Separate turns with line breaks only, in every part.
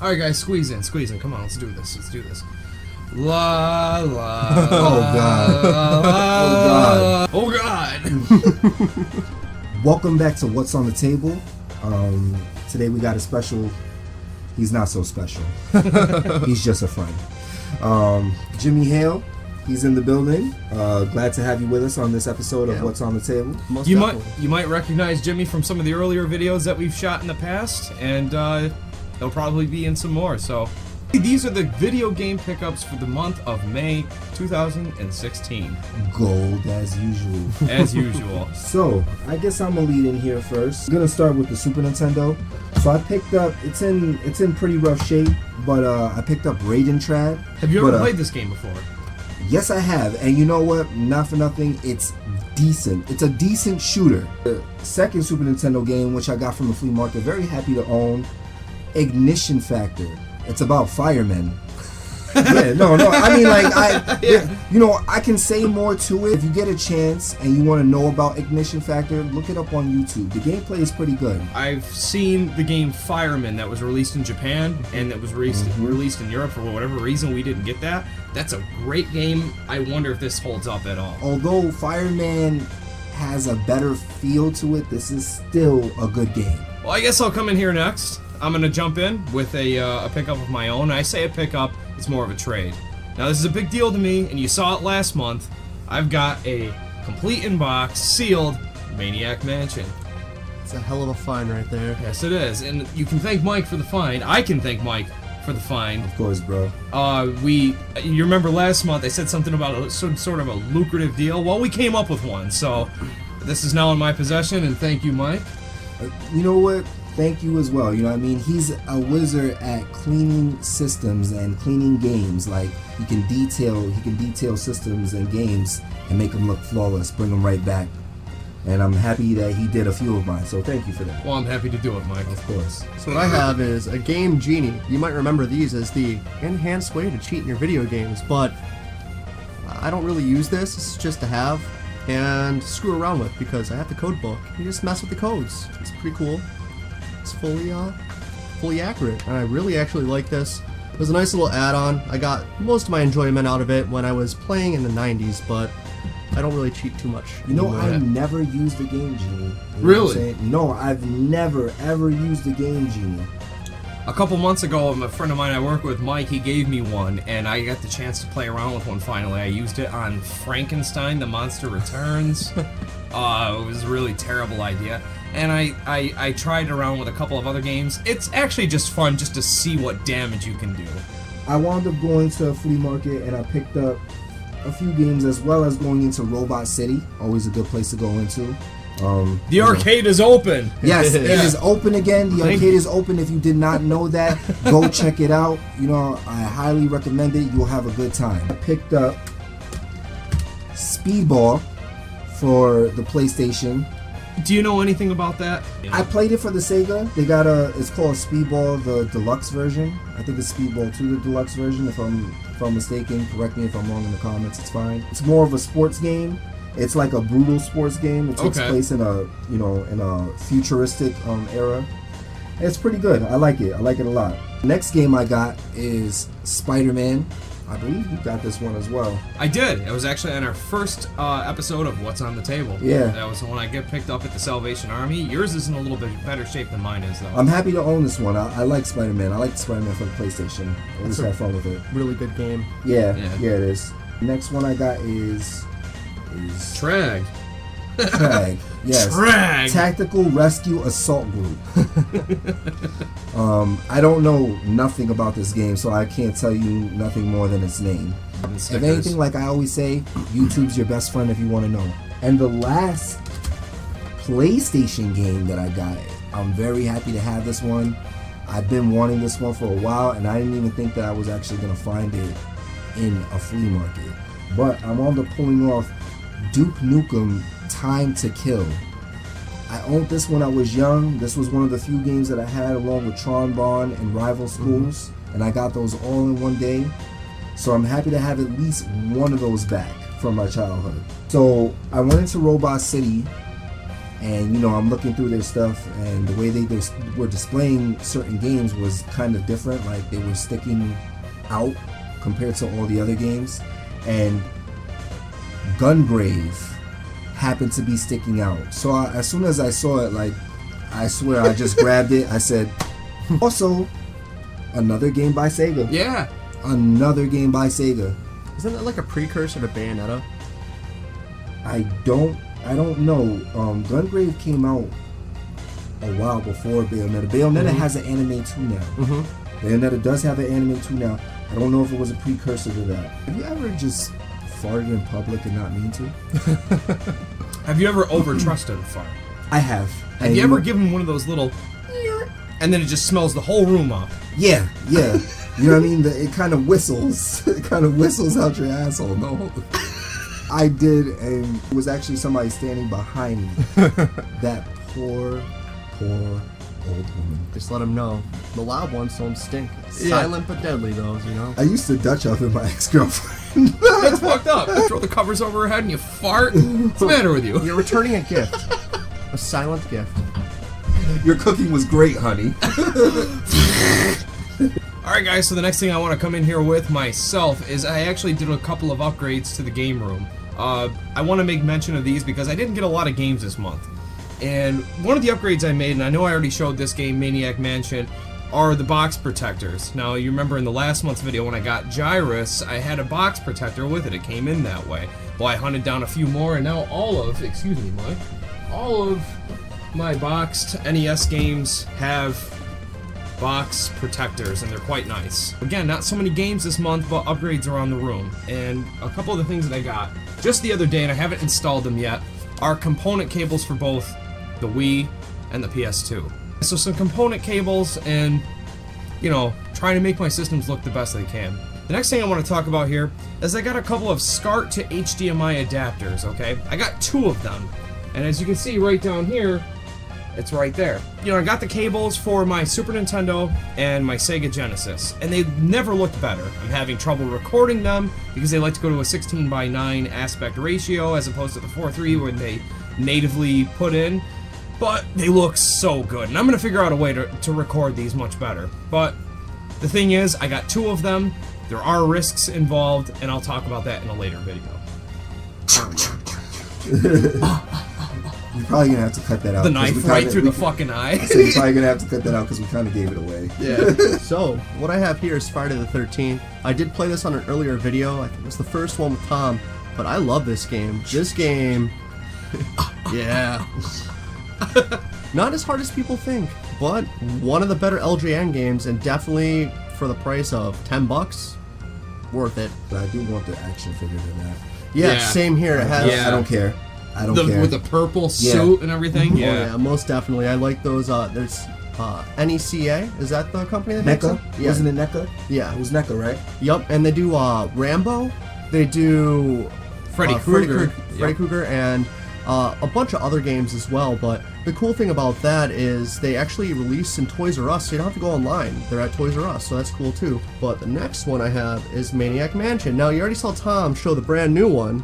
Alright guys, squeeze in, come on, let's do this, La la.
Oh god.
Oh god.
Welcome back to What's on the Table. Today we got a special. He's not so special. He's just a friend. Jimmy Hale, he's in the building. Glad to have you with us on this episode of What's on the Table.
You might recognize Jimmy from some of the earlier videos that we've shot in the past, and he'll probably be in some more. So these are the video game pickups for the month of May 2016.
Gold as usual.
As usual.
So I guess I'm gonna lead in here first. I'm gonna start with the Super Nintendo. So I picked up. It's in pretty rough shape, but I picked up RAIDEN T.R.A.G.
Have you ever played this game before?
Yes, I have, and you know what? Not for nothing, it's decent. It's a decent shooter. The second Super Nintendo game, which I got from the flea market, very happy to own. Ignition Factor. It's about firemen. Yeah, no, I mean, like, you know, I can say more to it. If you get a chance and you want to know about Ignition Factor, look it up on YouTube. The gameplay is pretty good.
I've seen the game Fireman that was released in Japan and that was released in Europe for whatever reason. We didn't get that. That's a great game. I wonder if this holds up at all.
Although Fireman has a better feel to it, this is still a good game.
Well, I guess I'll come in here next. I'm going to jump in with a pickup of my own. I say a pickup, it's more of a trade. Now this is a big deal to me, and you saw it last month. I've got a complete in-box, sealed Maniac Mansion.
It's a hell of a find right there.
Yes it is, and you can thank Mike for the find. I can thank Mike for the find.
Of course, bro.
You remember last month I said something about some sort of a lucrative deal? Well, we came up with one, so this is now in my possession, and thank you, Mike.
You know what? Thank you as well. You know what I mean? He's a wizard at cleaning systems and cleaning games. Like, he can detail systems and games and make them look flawless, bring them right back. And I'm happy that he did a few of mine, so thank you for that.
Well, I'm happy to do it, Mike.
Of course.
So what I have is a game Genie. You might remember these as the enhanced way to cheat in your video games, but I don't really use this. This is just to have and screw around with because I have the code book. You just mess with the codes. It's pretty cool. It's fully accurate, and I really actually like this. It was a nice little add-on. I got most of my enjoyment out of it when I was playing in the 90s, but I don't really cheat too much.
You know, I never used the Game Genie. You know
really?
No, I've never ever used the Game Genie.
A couple months ago, a friend of mine I work with, Mike, he gave me one, and I got the chance to play around with one finally. I used it on Frankenstein, The Monster Returns. It was a really terrible idea. And I tried around with a couple of other games. It's actually just fun just to see what damage you can do.
I wound up going to a flea market and I picked up a few games as well as going into Robot City. Always a good place to go into.
The arcade is open!
Yes, it is open again. The arcade is open. If you did not know that, go check it out. You know, I highly recommend it. You'll have a good time. I picked up Speedball for the PlayStation.
Do you know anything about that?
I played it for the SEGA. They got it's called Speedball, the deluxe version. I think it's Speedball 2, the deluxe version. If I'm mistaken, correct me if I'm wrong in the comments. It's fine. It's more of a sports game. It's like a brutal sports game. It takes place in a futuristic era. It's pretty good. I like it. I like it a lot. Next game I got is Spider-Man. I believe you got this one as well.
I did. It was actually on our first episode of What's on the Table.
Yeah.
That was the one I picked up at the Salvation Army. Yours is in a little bit better shape than mine is, though.
I'm happy to own this one. I like Spider-Man. I like Spider-Man for the PlayStation. I always had fun with it.
Really good game.
Yeah, it is. Next one I got is
T.R.A.G.
T.R.A.G. Yes.
T.R.A.G.
Tactical Rescue Assault Group. I don't know nothing about this game, so I can't tell you nothing more than its name. If anything, like I always say, YouTube's your best friend if you want to know. And the last PlayStation game that I got, I'm very happy to have this one. I've been wanting this one for a while, and I didn't even think that I was actually going to find it in a flea market. But I wound up pulling off Duke Nukem Time to Kill. I owned this when I was young. This was one of the few games that I had along with Tron Bond and Rival Schools, and I got those all in one day. So I'm happy to have at least one of those back from my childhood. So I went into Robot City And I'm looking through their stuff, and the way they were displaying certain games was kind of different. Like they were sticking out compared to all the other games, and GUNGRAVE happened to be sticking out. So as soon as I saw it, like, I swear I just grabbed it. I said, also, another game by SEGA.
Yeah.
Another game by SEGA.
Isn't that like a precursor to Bayonetta?
I don't know. GUNGRAVE came out a while before Bayonetta. Bayonetta has an anime too now. Bayonetta does have an anime too now. I don't know if it was a precursor to that. Have you ever just farted in public and not mean to?
Have you ever over-trusted a fart?
I have.
Have you ever given one of those little... and then it just smells the whole room up?
Yeah. You know what I mean? It kind of whistles. It kind of whistles out your asshole. No. I did, and it was actually somebody standing behind me. That poor old woman.
Just let them know. The loud ones don't stink. Silent but deadly, those,
I used to Dutch oven my ex-girlfriend.
That's fucked up. You throw the covers over her head and you fart. What's the matter with you?
You're returning a gift. A silent gift.
Your cooking was great, honey.
Alright guys, so the next thing I want to come in here with myself is I actually did a couple of upgrades to the game room. I want to make mention of these because I didn't get a lot of games this month. And one of the upgrades I made, and I know I already showed this game, Maniac Mansion, are the box protectors. Now, you remember in the last month's video when I got Gyrus, I had a box protector with it. It came in that way. Well, I hunted down a few more, and now all of my boxed NES games have box protectors, and they're quite nice. Again, not so many games this month, but upgrades around the room. And a couple of the things that I got just the other day, and I haven't installed them yet, are component cables for both the Wii and the PS2. So some component cables and, trying to make my systems look the best they can. The next thing I want to talk about here is I got a couple of SCART to HDMI adapters, okay? I got 2 of them. And as you can see right down here, it's right there. I got the cables for my Super Nintendo and my Sega Genesis, and they never looked better. I'm having trouble recording them because they like to go to a 16:9 aspect ratio as opposed to the 4:3 when they natively put in. But they look so good, and I'm going to figure out a way to record these much better. But the thing is, I got 2 of them. There are risks involved, and I'll talk about that in a later video.
You're probably gonna have to cut that out.
The knife right through the fucking eye.
So you're probably gonna have to cut that out because we kind of gave it away.
Yeah. So, what I have here is Friday the 13th. I did play this on an earlier video. I think it was the first one with Tom. But I love this game. This game... yeah. Not as hard as people think, but one of the better LJN games, and definitely for the price of $10, worth it.
But I do want the action figure to that.
Yeah, same here. It has...
I don't care. I don't care.
With the purple suit and everything?
Yeah. Oh, yeah, most definitely. I like those. There's NECA. Is that the company that makes
NECA?
it? Yeah.
Wasn't it NECA?
Yeah.
It was NECA, right?
Yep, and they do Rambo. They do
Freddy Krueger.
Freddy Krueger, and a bunch of other games as well. But the cool thing about that is they actually release in Toys R Us, so you don't have to go online. They're at Toys R Us, so that's cool too. But the next one I have is Maniac Mansion. Now, you already saw Tom show the brand new one.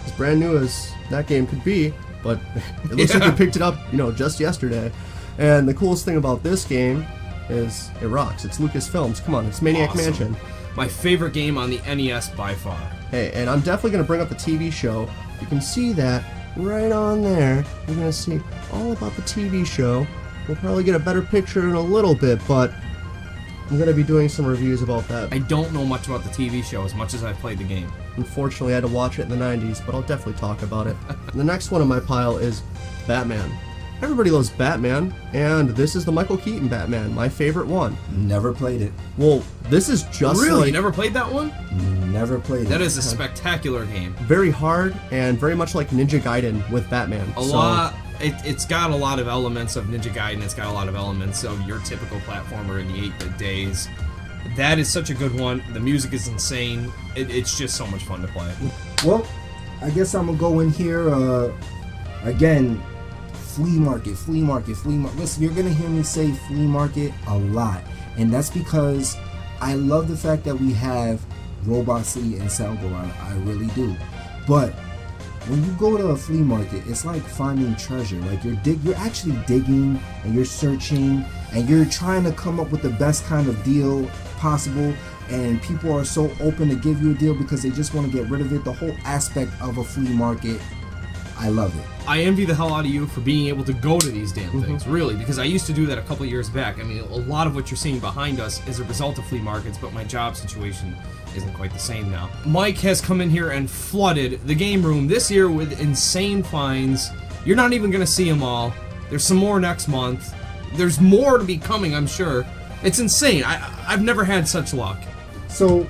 As brand new as that game could be, but it looks like you picked it up, just yesterday. And the coolest thing about this game is it rocks. It's Lucasfilms. Come on, it's Maniac Mansion.
My favorite game on the NES by far.
Hey, and I'm definitely going to bring up the TV show. You can see that right on there. You're going to see all about the TV show. We'll probably get a better picture in a little bit, but I'm going to be doing some reviews about that.
I don't know much about the TV show as much as I've played the game.
Unfortunately, I had to watch it in the 90s, but I'll definitely talk about it. The next one on my pile is Batman. Everybody loves Batman, and this is the Michael Keaton Batman, my favorite one.
Never played it.
Well, this is just
Really?
like...
You never played that one?
Never played it.
That is a spectacular game.
Very hard, and very much like Ninja Gaiden with Batman.
It's got a lot of elements of Ninja Gaiden. It's got a lot of elements of your typical platformer in the 8-bit days. That is such a good one. The music is insane. It's just so much fun to play.
Well, I guess I'm gonna go in here again. Flea market. Listen, you're gonna hear me say flea market a lot, and that's because I love the fact that we have Robot City and Sound Garage. I really do. But when you go to a flea market, it's like finding treasure. Like you're actually digging and you're searching and you're trying to come up with the best kind of deal possible. And people are so open to give you a deal because they just want to get rid of it. The whole aspect of a flea market, I love it.
I envy the hell out of you for being able to go to these damn things, really, because I used to do that a couple years back. I mean, a lot of what you're seeing behind us is a result of flea markets, but my job situation isn't quite the same now. Mike has come in here and flooded the game room this year with insane finds. You're not even going to see them all. There's some more next month. There's more to be coming, I'm sure. It's insane. I've never had such luck.
So,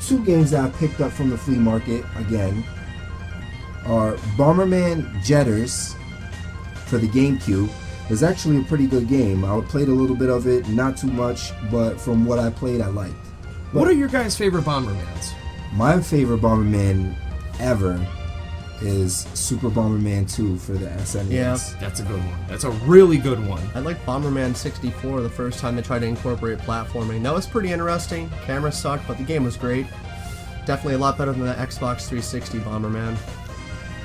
2 games that I picked up from the flea market, again, are Bomberman Jetters for the GameCube. It's actually a pretty good game. I played a little bit of it, not too much, but from what I played, I liked. But
what are your guys' favorite Bombermans?
My favorite Bomberman ever is Super Bomberman 2 for the SNES.
Yeah.
That's a good one. That's a really good one.
I liked Bomberman 64 the first time they tried to incorporate platforming. That was pretty interesting. Camera sucked, but the game was great. Definitely a lot better than the Xbox 360 Bomberman.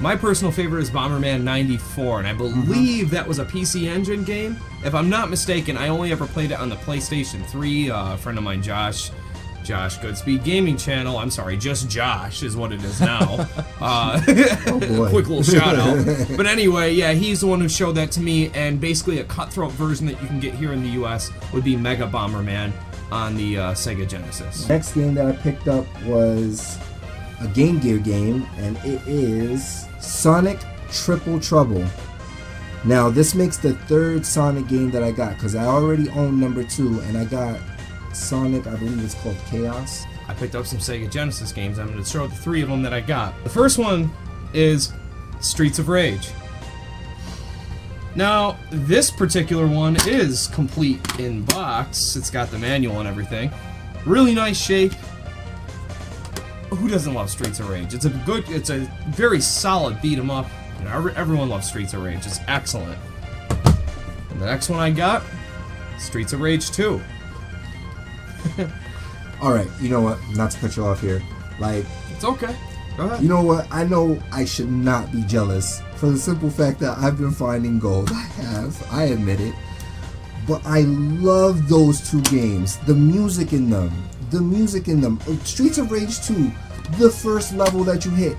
My personal favorite is Bomberman 94, and I believe that was a PC Engine game. If I'm not mistaken, I only ever played it on the PlayStation 3. A friend of mine, Josh Goodspeed Gaming Channel, I'm sorry, just Josh is what it is now.
Oh boy.
Quick little shout out. But anyway, yeah, he's the one who showed that to me, and basically a cutthroat version that you can get here in the US would be Mega Bomberman on the Sega Genesis.
Next game that I picked up was a Game Gear game, and it is Sonic Triple Trouble. Now, this makes the 3rd Sonic game that I got, because I already own number 2, and I got Sonic, I believe it's called Chaos.
I picked up some Sega Genesis games. I'm going to show the 3 of them that I got. The first one is Streets of Rage. Now, this particular one is complete in box. It's got the manual and everything. Really nice shape. Who doesn't love Streets of Rage? It's a very solid beat 'em up. You know, everyone loves Streets of Rage. It's excellent. And the next one I got, Streets of Rage 2.
Alright, you know what? Not to cut you off here. Like,
It's okay. Go ahead.
you know what? I know I should not be jealous for the simple fact that I've been finding gold. I admit it. But I love those 2 games. The music in them. Streets of Rage 2, the first level that you hit.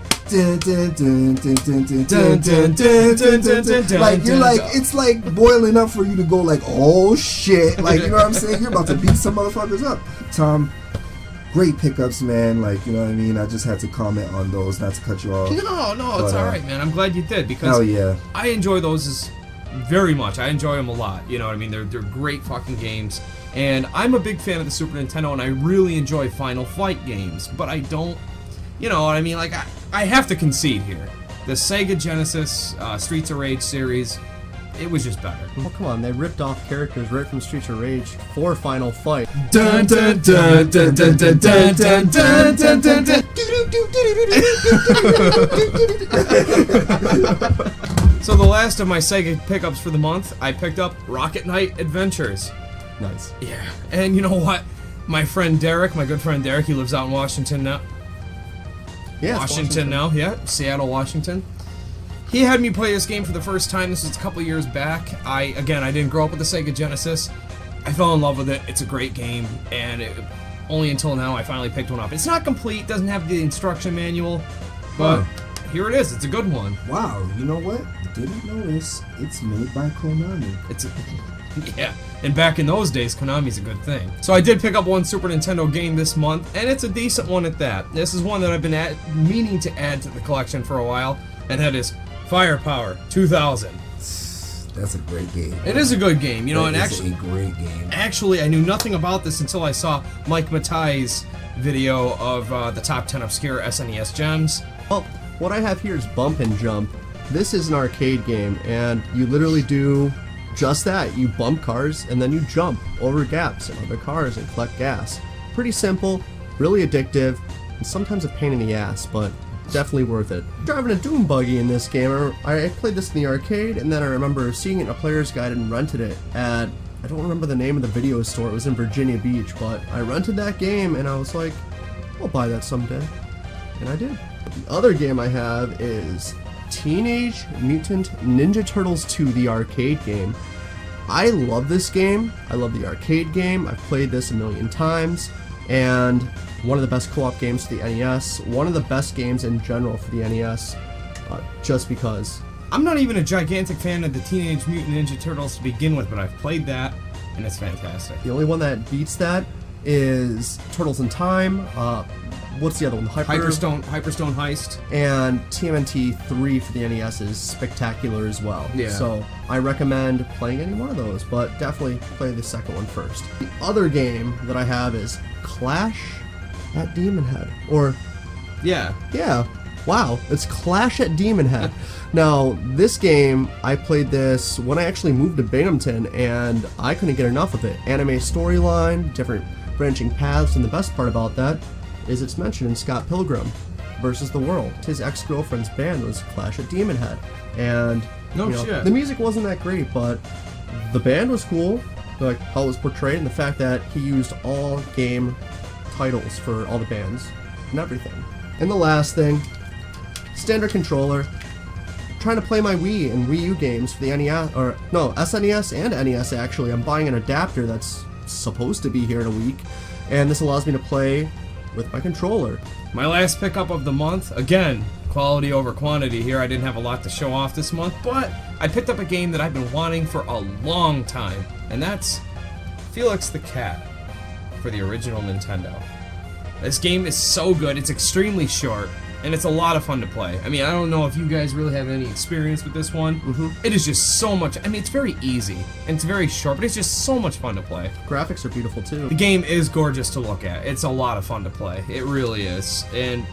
Like, you're like, it's like boiling up for you to go like, oh shit. Like, you know what I'm saying? You're about to beat some motherfuckers up. Tom, great pickups, man. Like, you know what I mean? I just had to comment on those, not to cut you off.
No, it's alright, man. I'm glad you did, because
hell yeah.
I enjoy those very much. I enjoy them a lot. You know what I mean? They're great fucking games. And I'm a big fan of the Super Nintendo, and I really enjoy Final Fight games. But I don't, you know what I mean? Like, I have to concede here. The Sega Genesis Streets of Rage series, it was just better.
Well, come on, they ripped off characters right from Streets of Rage for Final Fight.
Dun dun dun dun dun dun dun dun dun dun dun dun. So the last of my Sega pickups for the month, I picked up Rocket Knight Adventures.
Nice.
Yeah, and you know what? My friend Derek, my good friend Derek, he lives out in Washington now.
Yeah,
Washington now, yeah, Seattle, Washington. He had me play this game for the first time. This was a couple years back. I didn't grow up with the Sega Genesis. I fell in love with it. It's a great game, and only until now I finally picked one up. It's not complete, doesn't have the instruction manual, but here it is. It's a good one.
Wow, you know what? Didn't notice. It's made by Konami.
Yeah, and back in those days, Konami's a good thing. So I did pick up one Super Nintendo game this month, and it's a decent one at that. This is one that I've been meaning to add to the collection for a while, and that is Firepower 2000.
That's a great game.
It is a good game, you know, and
actually a great game.
Actually, I knew nothing about this until I saw Mike Matai's video of the top 10 obscure SNES gems.
Well, what I have here is Bump and Jump. This is an arcade game, and you literally do just that. You bump cars, and then you jump over gaps and other cars and collect gas. Pretty simple, really addictive, and sometimes a pain in the ass, but definitely worth it. Driving a Doom buggy in this game. I played this in the arcade, and then I remember seeing it in a player's guide and rented it at, I don't remember the name of the video store, it was in Virginia Beach, but I rented that game, and I was like, I'll buy that someday. And I did. The other game I have is Teenage Mutant Ninja Turtles 2, the arcade game. I love this game. I love the arcade game. I've played this a million times, and one of the best co-op games for the NES. One of the best games in general for the NES, just because.
I'm not even a gigantic fan of the Teenage Mutant Ninja Turtles to begin with, but I've played that, and it's fantastic.
The only one that beats that is Turtles in Time. What's the other one?
Hyperstone Heist.
And TMNT 3 for the NES is spectacular as well.
Yeah.
So I recommend playing any one of those, but definitely play the second one first. The other game that I have is Clash at Demonhead. Or,
Yeah.
Wow, it's Clash at Demonhead. Now, this game, I played this when I actually moved to Binghamton, and I couldn't get enough of it. Anime storyline, different branching paths, and the best part about that is it's mentioned in Scott Pilgrim versus the World. His ex-girlfriend's band was Clash at Demonhead, and
Shit.
the music wasn't that great, but the band was cool, like how it was portrayed, and the fact that he used all game titles for all the bands and everything. And the last thing, standard controller. Trying to play my Wii and Wii U games for the NES, or no, SNES and NES actually. I'm buying an adapter that's supposed to be here in a week, and this allows me to play with my controller.
My last pickup of the month, again, quality over quantity here. I didn't have a lot to show off this month, but I picked up a game that I've been wanting for a long time, and that's Felix the Cat for the original Nintendo. This game is so good, it's extremely short, and it's a lot of fun to play. I mean, I don't know if you guys really have any experience with this one. It is just so much, I mean, it's very easy, and it's very short, but it's just so much fun to play.
Graphics are beautiful too.
The game is gorgeous to look at. It's a lot of fun to play. It really is, and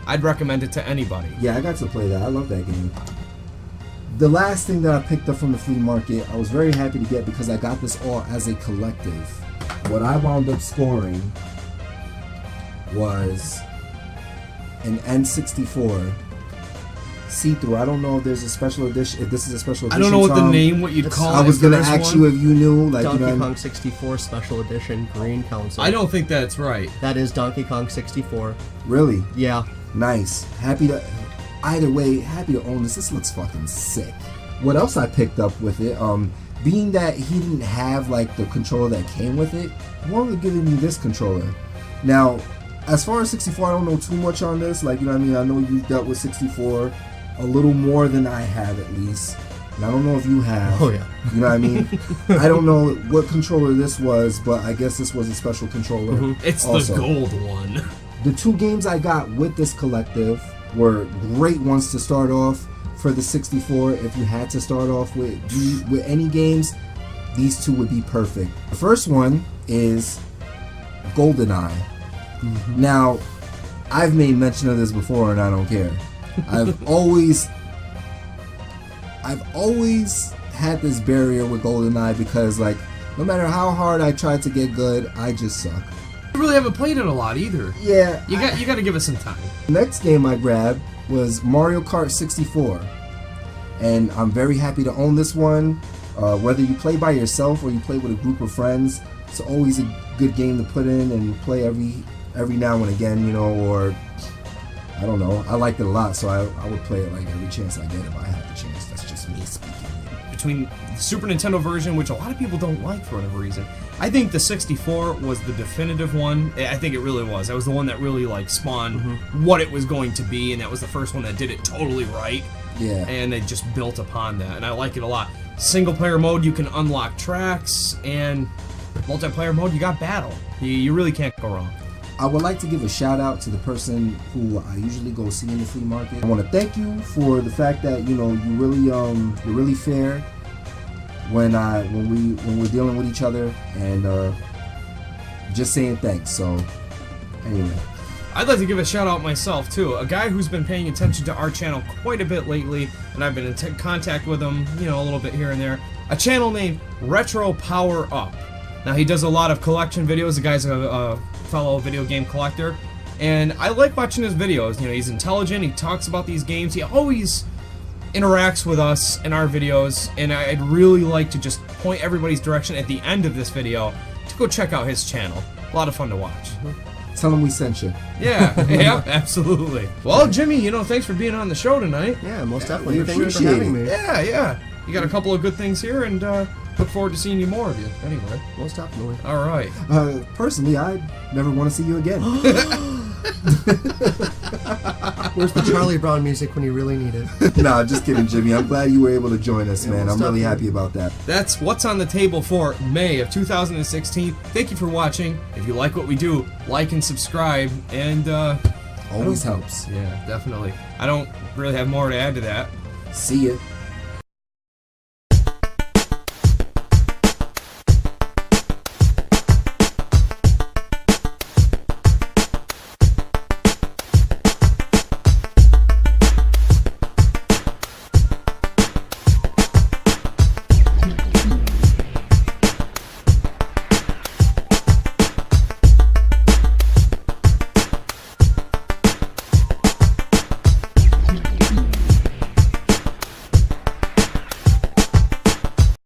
I'd recommend it to anybody.
Yeah, I got to play that. I love that game. The last thing that I picked up from the flea market, I was very happy to get because I got this all as a collective. What I wound up scoring was an N64 see-through. I don't know if there's a special edition. If this is a special edition,
I don't know what you'd call it.
I was gonna
if
ask
one.
you if you knew, like,
Donkey
you know,
Kong 64 Special Edition Green Council.
I don't think that's right.
That is Donkey Kong 64.
really
Yeah.
nice. Happy to. Either way, happy to own this. This looks fucking sick. What else I picked up with it? Being that he didn't have like the controller that came with it, one was giving me this controller. Now, as far as 64, I don't know too much on this. Like, you know what I mean? I know you've dealt with 64 a little more than I have, at least. And I don't know if you have.
Oh, yeah.
You know what I mean? I don't know what controller this was, but I guess this was a special controller.
It's
also
the gold one.
The two games I got with this collective were great ones to start off for the 64. If you had to start off with any games, these two would be perfect. The first one is GoldenEye. Now, I've made mention of this before and I don't care. I've always had this barrier with GoldenEye because, like, no matter how hard I try to get good, I just suck.
You really haven't played it a lot either.
Yeah.
You got to give it some time.
The next game I grabbed was Mario Kart 64. And I'm very happy to own this one. Whether you play by yourself or you play with a group of friends, it's always a good game to put in and play every now and again, you know, or I don't know. I liked it a lot, so I would play it like every chance I get if I had the chance. That's just me speaking.
Between the Super Nintendo version, which a lot of people don't like for whatever reason, I think the 64 was the definitive one. I think it really was. That was the one that really like spawned what it was going to be, and that was the first one that did it totally right.
Yeah.
And they just built upon that, and I like it a lot. Single player mode, you can unlock tracks, and multiplayer mode, you got battle. You really can't go wrong.
I would like to give a shout out to the person who I usually go see in the flea market. I want to thank you for the fact that, you know, you're really fair when we're dealing with each other, and just saying thanks. So anyway,
I'd like to give a shout out myself too. A guy who's been paying attention to our channel quite a bit lately, and I've been in contact with him, you know, a little bit here and there. A channel named Retro Power Up. Now he does a lot of collection videos. The guy's a fellow video game collector, and I like watching his videos. You know, he's intelligent. He talks about these games. He always interacts with us in our videos, and I'd really like to just point everybody's direction at the end of this video to go check out his channel. A lot of fun to watch.
Tell them we sent you.
Yeah, yeah, absolutely. Well, Jimmy, thanks for being on the show tonight.
Yeah, most definitely.
we
Thank you for
appreciate
having
it.
me.
Yeah. You got a couple of good things here, and look forward to seeing more of you. Anyway.
Most definitely.
All right.
Personally, I never want to see you again.
Where's the Charlie Brown music when you really need it?
Nah, just kidding, Jimmy. I'm glad you were able to join us, man.
most
I'm really
definitely.
happy about that.
That's what's on the table for May of 2016. Thank you for watching. If you like what we do, like and subscribe, and
Always helps.
yeah, definitely. I don't really have more to add to that.
See ya.